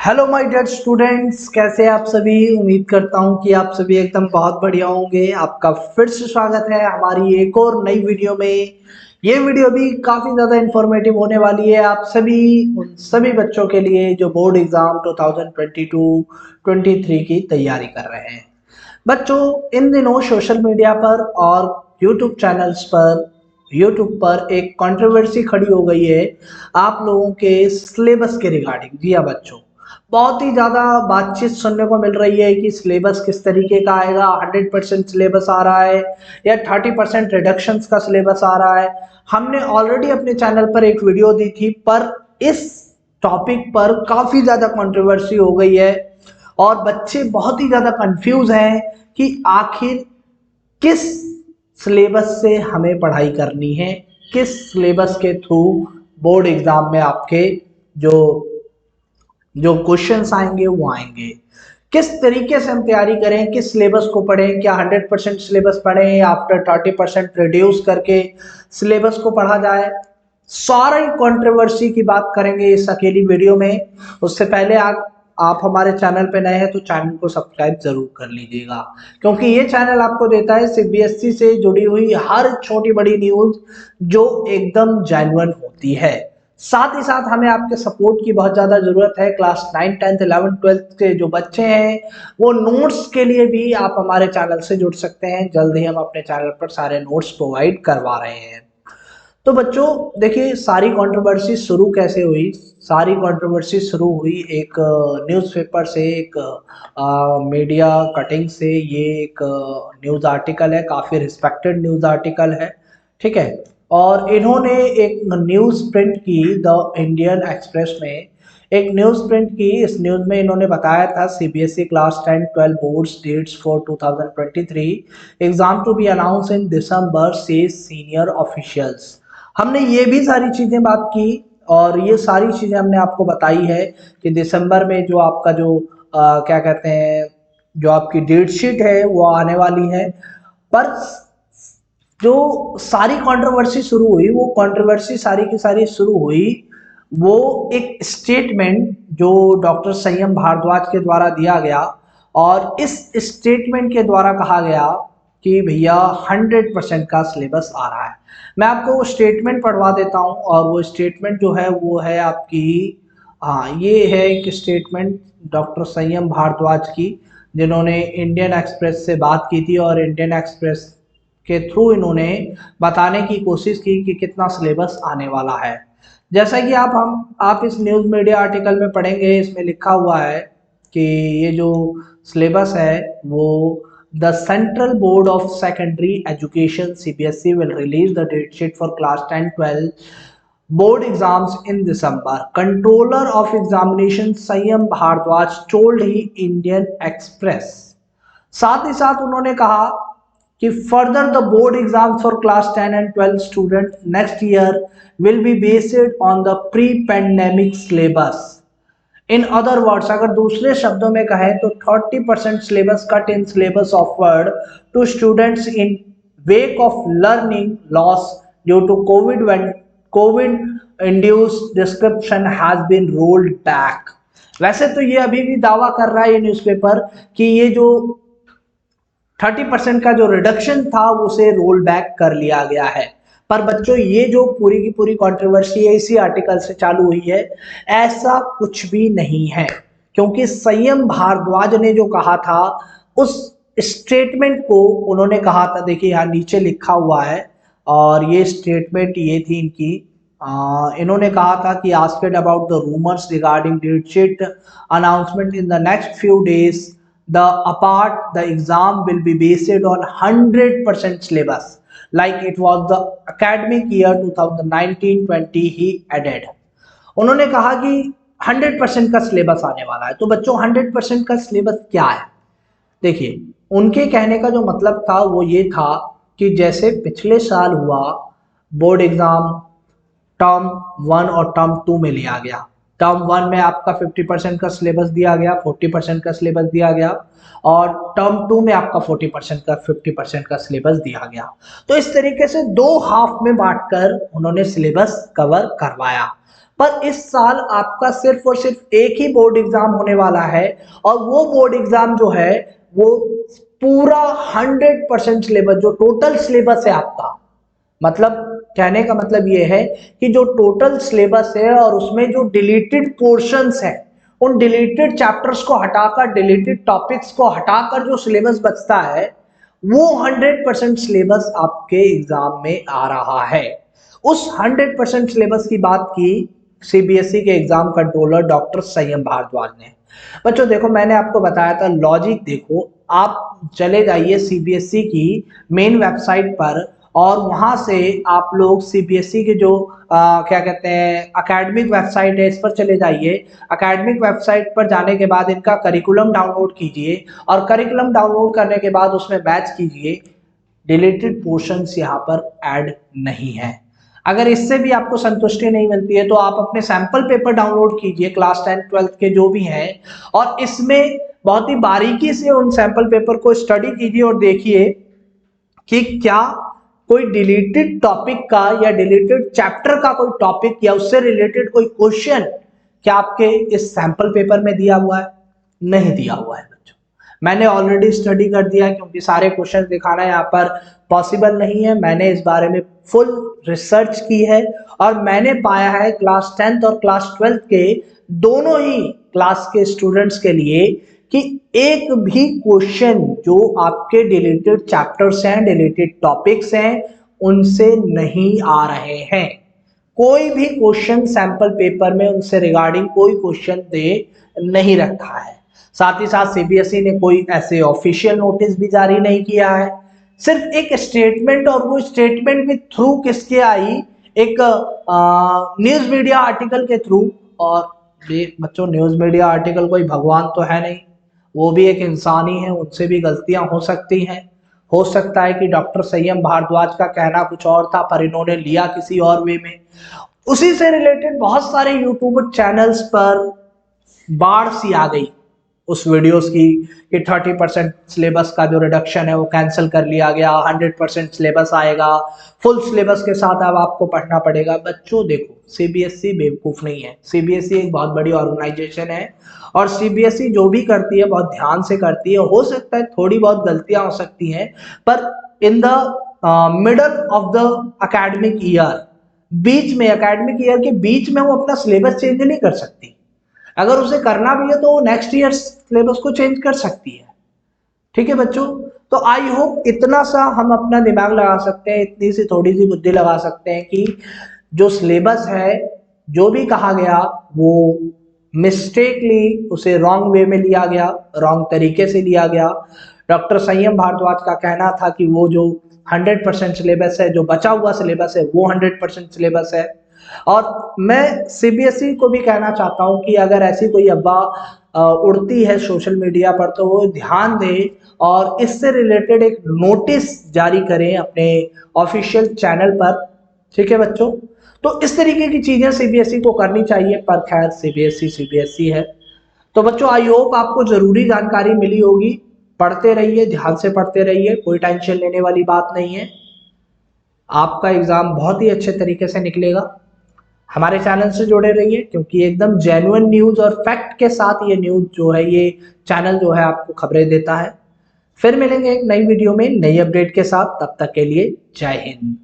Hello my dear students, कैसे हैं आप सभी। उम्मीद करता हूं कि आप सभी एकदम बहुत बढ़िया होंगे। आपका फिर से स्वागत है हमारी एक और नई वीडियो में। ये वीडियो भी काफ़ी ज़्यादा इंफॉर्मेटिव होने वाली है आप सभी उन सभी बच्चों के लिए जो बोर्ड एग्ज़ाम 2022-23 की तैयारी कर रहे हैं। बच्चों, इन दिनों सोशल मीडिया पर और यूट्यूब पर एक कंट्रोवर्सी खड़ी हो गई है आप लोगों के सिलेबस के रिगार्डिंग। जी हाँ बच्चों, बहुत ही ज़्यादा बातचीत सुनने को मिल रही है कि सिलेबस किस तरीके का आएगा। 100% सिलेबस आ रहा है या 30% रिडक्शन का सिलेबस आ रहा है। हमने ऑलरेडी अपने चैनल पर एक वीडियो दी थी, पर इस टॉपिक पर काफ़ी ज़्यादा कंट्रोवर्सी हो गई है और बच्चे बहुत ही ज़्यादा कंफ्यूज हैं कि आखिर किस सिलेबस से हमें पढ़ाई करनी है, किस सिलेबस के थ्रू बोर्ड एग्जाम में आपके जो जो क्वेश्चंस आएंगे वो आएंगे। किस तरीके से हम तैयारी करें, किस सिलेबस को पढ़ें, क्या 100% सिलेबस पढ़ें या आफ्टर 30% रिड्यूस करके सिलेबस को पढ़ा जाए। सारी कंट्रोवर्सी की बात करेंगे इस अकेली वीडियो में। उससे पहले आप हमारे चैनल पे नए हैं तो चैनल को सब्सक्राइब जरूर कर लीजिएगा, क्योंकि ये चैनल आपको देता है सीबीएसई से जुड़ी हुई हर छोटी बड़ी न्यूज जो एकदम जेन्युइन होती है। साथ ही साथ हमें आपके सपोर्ट की बहुत ज़्यादा ज़रूरत है। क्लास 9, 10, 11, 12 के जो बच्चे हैं वो नोट्स के लिए भी आप हमारे चैनल से जुड़ सकते हैं। जल्द ही हम अपने चैनल पर सारे नोट्स प्रोवाइड करवा रहे हैं। तो बच्चों देखिए, सारी कंट्रोवर्सी शुरू कैसे हुई। सारी कंट्रोवर्सी शुरू हुई एक न्यूज़पेपर से, एक मीडिया कटिंग से। ये एक न्यूज़ आर्टिकल है, काफ़ी रिस्पेक्टेड न्यूज़ आर्टिकल है, ठीक है। और इन्होंने एक न्यूज़ प्रिंट की द इंडियन एक्सप्रेस में, एक न्यूज़ प्रिंट की। इस न्यूज़ में इन्होंने बताया था CBSE class 10, 12 boards dates for 2023 exam to be announce in December से सीनियर ऑफिशियल्स। हमने ये भी सारी चीज़ें बात की और ये सारी चीज़ें हमने आपको बताई है कि दिसंबर में जो आपका जो क्या कहते हैं, जो आपकी डेट शीट है वो आने वाली है। पर जो सारी कंट्रोवर्सी शुरू हुई, वो कंट्रोवर्सी सारी की सारी शुरू हुई वो एक स्टेटमेंट जो डॉक्टर संयम भारद्वाज के द्वारा दिया गया। और इस स्टेटमेंट के द्वारा कहा गया कि भैया 100% का सिलेबस आ रहा है। मैं आपको वो स्टेटमेंट पढ़वा देता हूँ और वो स्टेटमेंट जो है वो है आपकी, हाँ ये है एक स्टेटमेंट डॉक्टर संयम भारद्वाज की, जिन्होंने इंडियन एक्सप्रेस से बात की थी और इंडियन एक्सप्रेस के थ्रू इन्होंने बताने की कोशिश की कि कितना सिलेबस आने वाला है। जैसा कि आप इस न्यूज़ मीडिया आर्टिकल में पढ़ेंगे, इसमें लिखा हुआ है कि ये जो सिलेबस है वो the central board of secondary education CBSE will release the date sheet for class 10, 12 board exams in December. Controller of examination Sanyam Bhardwaj told he Indian Express. साथ ही साथ उन्होंने कहा कि further the board exam for class 10 and 12 student next year will be based on the pre pandemic syllabus. In other words, अगर दूसरे शब्दों में कहें तो 30% syllabus cut in syllabus offered to students in wake of learning loss due to Covid induced description has been rolled back. वैसे तो ये अभी भी दावा कर रहा है ये न्यूज़पेपर कि ये जो 30% का जो रिडक्शन था उसे रोल बैक कर लिया गया है। पर बच्चों, ये जो पूरी की पूरी कंट्रोवर्सी है इसी आर्टिकल से चालू हुई है, ऐसा कुछ भी नहीं है। क्योंकि संयम भारद्वाज ने जो कहा था उस स्टेटमेंट को उन्होंने कहा था, देखिए यहाँ नीचे लिखा हुआ है और ये स्टेटमेंट ये थी इनकी। इन्होंने कहा था कि asked about the rumours regarding date sheet announcement in the next few days the exam will be based on 100% syllabus like it was the academic year 2019-20, he added। उन्होंने कहा कि 100% का सिलेबस आने वाला है। तो बच्चों 100% का सिलेबस क्या है? देखिए, उनके कहने का जो मतलब था वो ये था कि जैसे पिछले साल हुआ बोर्ड एग्जाम टर्म 1 और टर्म 2 में लिया गया। टर्म 1 में आपका 50% का सिलेबस दिया गया, 40% का सिलेबस दिया गया, और टर्म 2 में आपका 40% का 50% का सिलेबस दिया गया। तो इस तरीके से दो हाफ में बांटकर उन्होंने सिलेबस कवर करवाया। पर इस साल आपका सिर्फ और सिर्फ एक ही बोर्ड एग्जाम होने वाला है, और वो बोर्ड एग्जाम जो है वो पूरा 100% सिलेबस, जो टोटल सिलेबस है आपका, मतलब कहने का मतलब ये है कि जो टोटल सिलेबस है और उसमें जो डिलीटेड पोर्शंस है, उन डिलीटेड चैप्टर्स को हटाकर, डिलीटेड टॉपिक्स को हटाकर जो सिलेबस बचता है, वो 100% सिलेबस आपके एग्जाम में आ रहा है। उस 100% सिलेबस की बात की सीबीएसई के एग्जाम कंट्रोलर डॉक्टर संयम भारद्वाज ने। बच्चों देखो, मैंने आपको बताया था लॉजिक, देखो आप चले जाइए सीबीएसई की मेन वेबसाइट पर, और वहां से आप लोग सीबीएसई के जो क्या कहते हैं एकेडमिक वेबसाइट है, इस पर चले जाइए। एकेडमिक वेबसाइट पर जाने के बाद इनका करिकुलम डाउनलोड कीजिए, और करिकुलम डाउनलोड करने के बाद उसमें बैच कीजिए। डिलीटेड पोर्शंस यहाँ पर ऐड नहीं है। अगर इससे भी आपको संतुष्टि नहीं मिलती है तो आप अपने सैंपल पेपर डाउनलोड कीजिए क्लास 10 12 के जो भी हैं, और इसमें बहुत ही बारीकी से उन सैंपल पेपर को स्टडी कीजिए और देखिए कि क्या कोई डिलीटेड टॉपिक का या डिलीटेड चैप्टर का कोई टॉपिक या उससे रिलेटेड कोई क्वेश्चन क्या आपके इस सैंपल पेपर में दिया हुआ है। नहीं दिया हुआ है बच्चों, मैंने ऑलरेडी स्टडी कर दिया, क्योंकि सारे क्वेश्चन दिखाना यहाँ पर पॉसिबल नहीं है। मैंने इस बारे में फुल रिसर्च की है, और मैंने पाया है क्लास 10th और क्लास 12th के दोनों ही क्लास के स्टूडेंट्स के लिए कि एक भी क्वेश्चन जो आपके डिलीटेड चैप्टर्स हैं, डिलीटेड टॉपिक्स हैं, उनसे नहीं आ रहे हैं। कोई भी क्वेश्चन सैंपल पेपर में उनसे रिगार्डिंग कोई क्वेश्चन दे नहीं रखा है। साथ ही साथ सीबीएसई ने कोई ऐसे ऑफिशियल नोटिस भी जारी नहीं किया है, सिर्फ एक स्टेटमेंट, और वो स्टेटमेंट भी थ्रू किसके आई, एक न्यूज मीडिया आर्टिकल के थ्रू। और बच्चों न्यूज मीडिया आर्टिकल कोई भगवान तो है नहीं, वो भी एक इंसान ही है, उनसे भी गलतियां हो सकती हैं। हो सकता है कि डॉक्टर संयम भारद्वाज का कहना कुछ और था पर इन्होंने लिया किसी और वे में। उसी से रिलेटेड बहुत सारे यूट्यूब चैनल्स पर बाढ़ सी आ गई उस वीडियोस की कि 30% सिलेबस का जो रिडक्शन है वो कैंसिल कर लिया गया, 100% सिलेबस आएगा, फुल सिलेबस के साथ अब आपको पढ़ना पड़ेगा। बच्चों देखो, सीबीएसई बेवकूफ नहीं है, सीबीएसई एक बहुत बड़ी ऑर्गेनाइजेशन है, और सीबीएसई जो भी करती है बहुत ध्यान से करती है। हो सकता है थोड़ी बहुत गलतियां हो सकती हैं, पर in the middle of the academic year, बीच में एकेडमिक ईयर के बीच में वो अपना सिलेबस चेंज नहीं कर सकती। अगर उसे करना भी है तो वो नेक्स्ट ईयर सिलेबस को चेंज कर सकती है। ठीक है बच्चों, तो आई होप इतना सा हम अपना दिमाग लगा सकते हैं, इतनी सी थोड़ी सी बुद्धि लगा सकते हैं कि जो सिलेबस है, जो भी कहा गया वो मिस्टेकली उसे रॉन्ग वे में लिया गया, रॉन्ग तरीके से लिया गया। डॉक्टर संयम भारद्वाज का कहना था कि वो जो 100% सिलेबस है, जो बचा हुआ सिलेबस है, वो 100% सिलेबस है। और मैं सीबीएसई को भी कहना चाहता हूं कि अगर ऐसी कोई अफवाह उड़ती है सोशल मीडिया पर तो वो ध्यान दें और इससे रिलेटेड एक नोटिस जारी करें अपने ऑफिशियल चैनल पर। ठीक है बच्चों, तो इस तरीके की चीजें सीबीएसई को करनी चाहिए, पर खैर सीबीएसई है। तो बच्चों आई होप आपको जरूरी जानकारी मिली होगी। पढ़ते रहिए, ध्यान से पढ़ते रहिए, कोई टेंशन लेने वाली बात नहीं है। आपका एग्जाम बहुत ही अच्छे तरीके से निकलेगा। हमारे चैनल से जुड़े रहिए, क्योंकि एकदम जेन्युइन न्यूज और फैक्ट के साथ ये न्यूज जो है, ये चैनल जो है आपको खबरें देता है। फिर मिलेंगे एक नई वीडियो में नई अपडेट के साथ, तब तक के लिए जय हिंद।